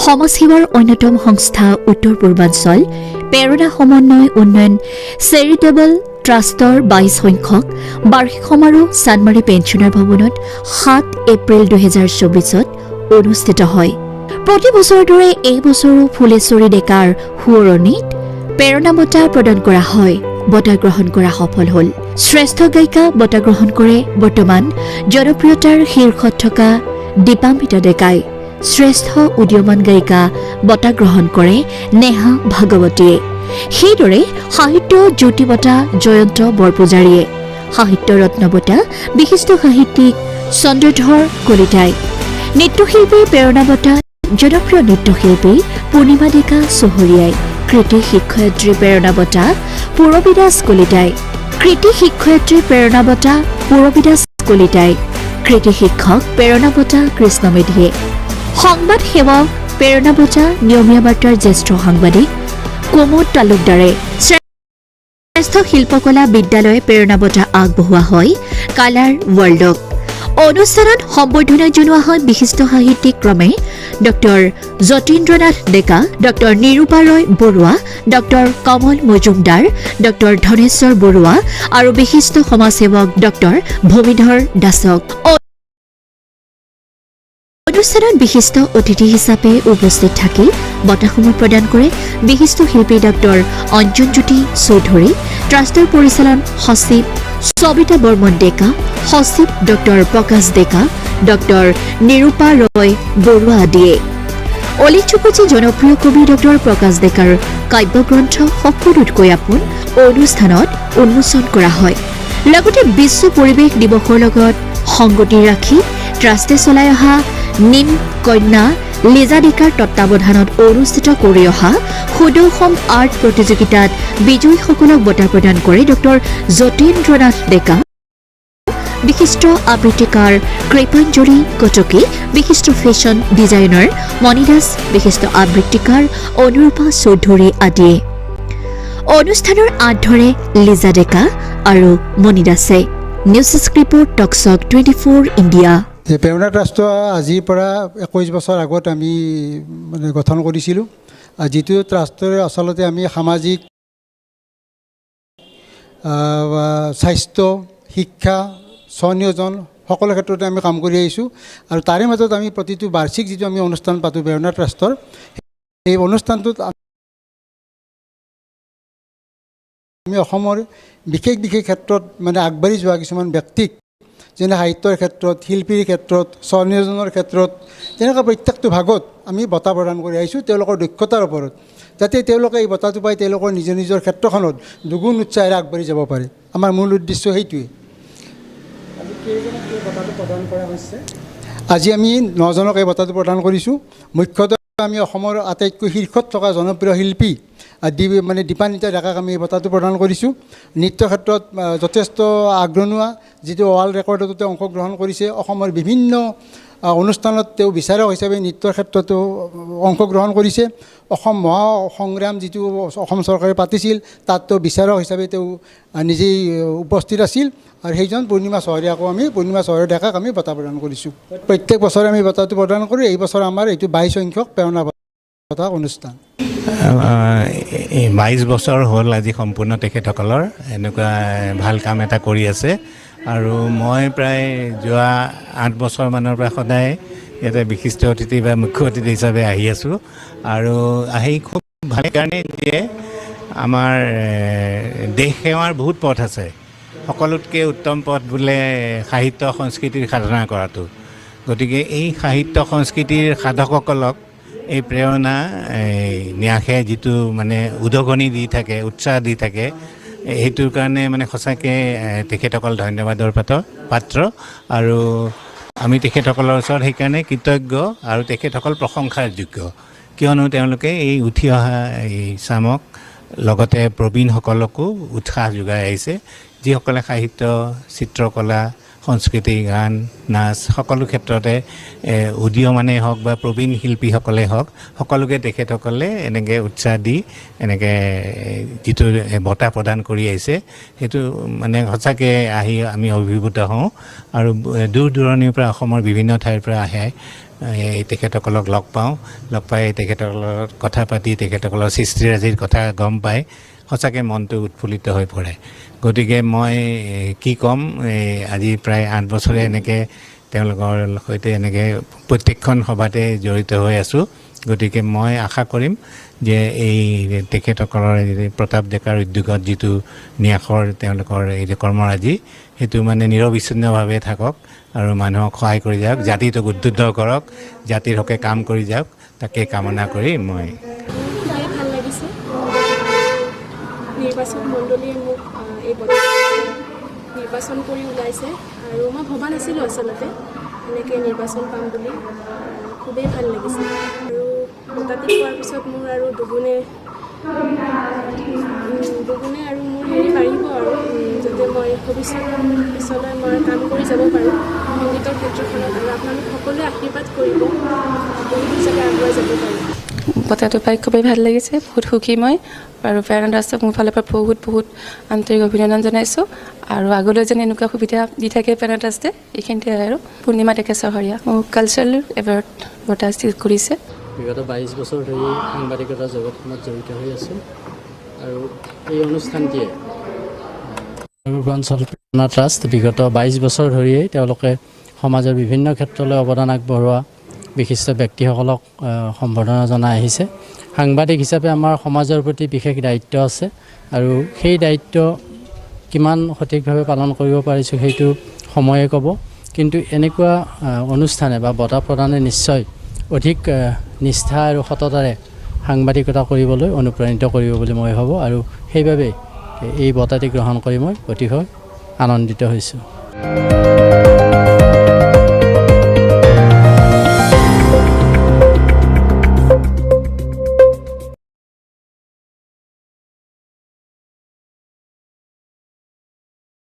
সমাজসেৱাৰ অন্যতম সংস্থা উত্তৰ পূৰ্বাঞ্চল পেৰোনা সমন্বয় উন্নয়ন চেৰিটেবল ট্ৰাষ্টৰ 22 সংখ্যক বাৰ্ষিক সমাৰোহ চানমাৰী পেঞ্চনাৰ ভৱনত 7 এপ্ৰিল 2024 অনুষ্ঠিত হয়। প্ৰতি বছৰৰ দৰে এই বছৰো ফুলেশ্বৰী ডেকাৰ সুৱৰণীত পেৰোনা বঁটা প্ৰদান কৰা হয়। বঁটা গ্ৰহণ কৰা সফল হ'ল। শ্ৰেষ্ঠ গায়িকা বঁটা গ্ৰহণ কৰে বৰ্তমান জনপ্ৰিয়তাৰ শীৰ্ষত থকা দীপান্বিতা ডেকাই। শ্ৰেষ্ঠ উদীয়মান গায়িকা বঁটা গ্ৰহণ কৰে নেহা ভাগৱতীয়ে। সেইদৰে সাহিত্য জ্যোতি বঁটা জয়ন্ত বৰপূজাৰীয়ে। সাহিত্য ৰত্ন বঁটা বিশিষ্ট সাহিত্যিক চন্দ্ৰধৰ কলিতাই। নৃত্যশিল্পী প্ৰেৰণা বঁটা জনপ্ৰিয় নৃত্যশিল্পী পূৰ্ণিমা ডেকা চহৰীয়াই। কৃতি শিক্ষয়িত্ৰী প্ৰেৰণা বঁটা পূৰবী দাস কলিতাই। কৃতি শিক্ষয়িত্ৰী প্ৰেৰণা বঁটা পূৰবী দাস কলিতাই। কৃতি শিক্ষক প্ৰেৰণা বঁটা কৃষ্ণ মেধিয়ে। সংবাদ সেৱক প্ৰেৰণা বঁটা নিয়মীয়া বাৰ্তাৰ জ্যেষ্ঠ সাংবাদিক কোমোদ তালুকদাৰে। শ্ৰেষ্ঠ শিল্পকলা বিদ্যালয়ে প্ৰেৰণা বঁটা আগবঢ়োৱা হয় কালাৰ ৱৰ্ল্ডক। অনুষ্ঠানত সম্বৰ্ধনা জনোৱা হয় বিশিষ্ট সাহিত্যিক ক্ৰমে ডক্টৰ যতীন্দ্ৰনাথ ডেকা, ডক্টৰ নিৰুপা ৰয় বৰুৱা, ডক্টৰ কমল মজুমদাৰ, ডক্টৰ ধনেশ্বৰ বৰুৱা আৰু বিশিষ্ট সমাজসেৱক ডক্টৰ ভূমিধৰ দাসক। অনুষ্ঠানত বিশিষ্ট অতিথি হিচাপে উপস্থিত থাকি বঁটাসমূহ প্ৰদান কৰে বিশিষ্ট শিল্পী ডক্টৰ অঞ্জন জ্যোতি চৌধুৰী, ট্ৰাষ্টৰ পৰিচালন সচিব সবিতা বৰ্মন ডেকা, সচিব ডক্টৰ প্ৰকাশ ডেকা, ডক্টৰ নিৰুপা ৰয় বৰুৱা আদিয়ে। উল্লেখযোগ্য যে জনপ্ৰিয় কবি ডক্টৰ প্ৰকাশ ডেকাৰ কাব্যগ্ৰন্থ সকলোতকৈ আপোন অনুষ্ঠানত উন্মোচন কৰা হয়। লগতে বিশ্ব পৰিৱেশ দিৱসৰ লগত সংগতি ৰাখি ট্ৰাষ্টে চলাই অহা নিম কন্যা লিজা ডেকাৰ তত্বাৱধানত অনুষ্ঠিত কৰি অহা সুদৰ্শন আৰ্ট প্ৰতিযোগিতাত বিজয়ীসকলক বঁটা প্ৰদান কৰে ডক্টৰ যতীন্দ্ৰনাথ ডেকা, বিশিষ্ট আবৃত্তিকাৰ কৃপাঞ্জলি কটকী, বিশিষ্ট ফেশ্বন ডিজাইনাৰ মণি দাস, বিশিষ্ট আবৃত্তিকাৰ অনুৰূপা চৌধুৰী আদিয়ে। অনুষ্ঠানৰ আঁত ধৰে লিজা ডেকা আৰু মণি দাসে। নিউজ ৰিপৰ্ট টকছক 24 ইণ্ডিয়া। পেৰোনা ট্ৰাষ্ট আজিৰ পৰা 21 বছৰ আগত আমি গঠন কৰিছিলোঁ। যিটো ট্ৰাষ্টৰে আচলতে আমি সামাজিক স্বাস্থ্য শিক্ষা স্বনিয়োজন সকলো ক্ষেত্ৰতে আমি কাম কৰি আহিছোঁ। আৰু তাৰে মাজত আমি প্ৰতিটো বাৰ্ষিক যিটো আমি অনুষ্ঠান পাতোঁ পেৰোনা ট্ৰাষ্টৰ, এই অনুষ্ঠানটোত আমি অসমৰ বিশেষ বিশেষ ক্ষেত্ৰত আগবাঢ়ি যোৱা কিছুমান ব্যক্তিক, যেনে সাহিত্যৰ ক্ষেত্ৰত, শিল্পীৰ ক্ষেত্ৰত, স্বনিয়োজনৰ ক্ষেত্ৰত, তেনেকুৱা প্ৰত্যেকটো ভাগত আমি বঁটা প্ৰদান কৰি আহিছোঁ তেওঁলোকৰ দক্ষতাৰ ওপৰত, যাতে তেওঁলোকে এই বঁটাটো পাই তেওঁলোকৰ নিজৰ নিজৰ ক্ষেত্ৰখনত দুগুণ উৎসাহেৰে আগবাঢ়ি যাব পাৰে। আমাৰ মূল উদ্দেশ্য সেইটোৱে। আজি আমি 9জনক এই বঁটাটো প্ৰদান কৰিছোঁ। মুখ্যতঃ আমি অসমৰ আটাইতকৈ শীৰ্ষত থকা জনপ্ৰিয় শিল্পী দীপান্বিতা ডেকাক আমি এই বঁটাটো প্ৰদান কৰিছোঁ। নৃত্য ক্ষেত্ৰত যথেষ্ট আগৰণুৱা, যিটো ৱৰ্ল্ড ৰেকৰ্ডতো তেওঁ অংশগ্ৰহণ কৰিছে। অসমৰ বিভিন্ন অনুষ্ঠানত তেওঁ বিচাৰক হিচাপে নৃত্যৰ ক্ষেত্ৰতো অংশগ্ৰহণ কৰিছে। অসম মহাসংগ্ৰাম যিটো অসম চৰকাৰে পাতিছিল, তাত তেওঁ বিচাৰক হিচাপে তেওঁ নিজেই উপস্থিত আছিল। আৰু সেইজন পূৰ্ণিমা চহৰীয়াকো আমি পূৰ্ণিমা চহৰীয়া ডেকাক আমি বঁটা প্ৰদান কৰিছোঁ। প্ৰত্যেক বছৰে আমি বঁটাটো প্ৰদান কৰোঁ। এই বছৰ আমাৰ এইটো 22 সংখ্যক প্ৰেৰণা বঁটা অনুষ্ঠান। 22 বছৰ হ'ল আজি সম্পূৰ্ণ তেখেতসকলৰ এনেকুৱা ভাল কাম এটা কৰি আছে। আৰু মই প্ৰায় যোৱা 8 বছৰমানৰ পৰা সদায় ইয়াতে বিশিষ্ট অতিথি বা মুখ্য অতিথি হিচাপে আহি আছোঁ। আৰু আহি খুব ভাল কাৰণে যে আমাৰ দেশ সেৱাৰ বহুত পথ আছে। সকলোতকৈ উত্তম পথ বোলে সাহিত্য সংস্কৃতিৰ সাধনা কৰাটো। গতিকে এই সাহিত্য সংস্কৃতিৰ সাধকসকলক এই প্ৰেৰণা ন্যাসে যিটো উদগনি দি থাকে, উৎসাহ দি থাকে, সেইটোৰ কাৰণে সঁচাকৈ তেখেতসকল ধন্যবাদৰ পাত্ৰ। আৰু আমি তেখেতসকলৰ ওচৰত সেইকাৰণে কৃতজ্ঞ আৰু তেখেতসকল প্ৰশংসাৰ যোগ্য, কিয়নো তেওঁলোকে এই উঠি অহা এই চামক লগতে প্ৰবীণসকলকো উৎসাহ যোগাই আহিছে, যিসকলে সাহিত্য চিত্ৰকলা সংস্কৃতি গান নাচ সকলো ক্ষেত্ৰতে উদীয়মানেই হওক বা প্ৰবীণ শিল্পীসকলে হওক সকলোকে তেখেতসকলে এনেকৈ উৎসাহ দি এনেকৈ যিটো বঁটা প্ৰদান কৰি আহিছে সেইটো মানে সঁচাকৈ আহি আমি অভিভূত হওঁ আৰু দূৰ দূৰণিৰ পৰা অসমৰ বিভিন্ন ঠাইৰ পৰা আহে তেখেতসকলক লগ পাওঁ লগ পাই তেখেতসকলৰ লগত কথা পাতি তেখেতসকলৰ সৃষ্টিৰাজিৰ কথা গম পাই সঁচাকৈ মনটো উৎফুল্লিত হৈ পৰে গতিকে মই কি ক'ম আজি প্ৰায় 8 বছৰে এনেকৈ তেওঁলোকৰ সৈতে এনেকৈ প্ৰত্যেকখন সভাতে জড়িত হৈ আছোঁ গতিকে মই আশা কৰিম যে এই তেখেতসকলৰ প্ৰতাপ ডেকাৰ উদ্যোগত যিটো ন্যাসৰ তেওঁলোকৰ এই কৰ্মৰাজি সেইটো মানে নিৰবিচ্ছিন্নভাৱে থাকক আৰু মানুহক সহায় কৰি যাওক জাতিটোক উদ্বুদ্ধ কৰক জাতিৰ হকে কাম কৰি যাওক তাকে কামনা কৰি মই ভাল লাগিছে নিৰ্বাচন মণ্ডলীয়ে মোক এই নিৰ্বাচন কৰি ওলাইছে আৰু মই ভবা নাছিলোঁ আচলতে এনেকৈ নিৰ্বাচন পাম বুলি খুবেই ভাল লাগিছে আৰু বঁটাটি পোৱাৰ পিছত মোৰ আৰু দুগুণে আৰু মোৰ হেৰি বাঢ়িব আৰু যাতে মই পিছলৈ মই কাম কৰি যাব পাৰোঁ সংগীতৰ ক্ষেত্ৰখনত আৰু আপোনালোক সকলোৱে আশীৰ্বাদ কৰিব বহুত হিচাপে আগুৱাই যাব পাৰোঁ বঁটাটো পাই খুবেই ভাল লাগিছে বহুত সুখী মই আৰু প্ৰেৰণা দাসক মোৰ ফালৰ পৰা বহুত আন্তৰিক অভিনন্দন জনাইছোঁ আৰু আগলৈ যেন এনেকুৱা সুবিধা দি থাকে প্ৰেৰণা দাসে এইখিনিতে আৰু পূৰ্ণিমা ডেকা চহৰীয়া মোক কালচাৰেল এৱাৰ্ড বঁটা কৰিছে বিগত 22 বছৰ ধৰি সাংবাদিকতা জগতখনত জড়িত হৈ আছোঁ আৰু এই অনুষ্ঠানটিয়ে পূৰ্বাঞ্চল প্ৰেৰণা ট্ৰাষ্ট বিগত 22 বছৰ ধৰিয়েই তেওঁলোকে সমাজৰ বিভিন্ন ক্ষেত্ৰলৈ অৱদান আগবঢ়োৱা বিশিষ্ট ব্যক্তিসকলক সম্বৰ্ধনা জনাই আহিছে সাংবাদিক হিচাপে আমাৰ সমাজৰ প্ৰতি বিশেষ দায়িত্ব আছে আৰু সেই দায়িত্ব কিমান সঠিকভাৱে পালন কৰিব পাৰিছোঁ সেইটো সময়ে ক'ব কিন্তু এনেকুৱা অনুষ্ঠানে বা বঁটা প্ৰদানে নিশ্চয় অধিক নিষ্ঠা আৰু সততাৰে সাংবাদিকতা কৰিবলৈ অনুপ্ৰাণিত কৰিব বুলি মই ভাবোঁ আৰু সেইবাবে এই বঁটাটি গ্ৰহণ কৰি মই অতিশয় আনন্দিত হৈছোঁ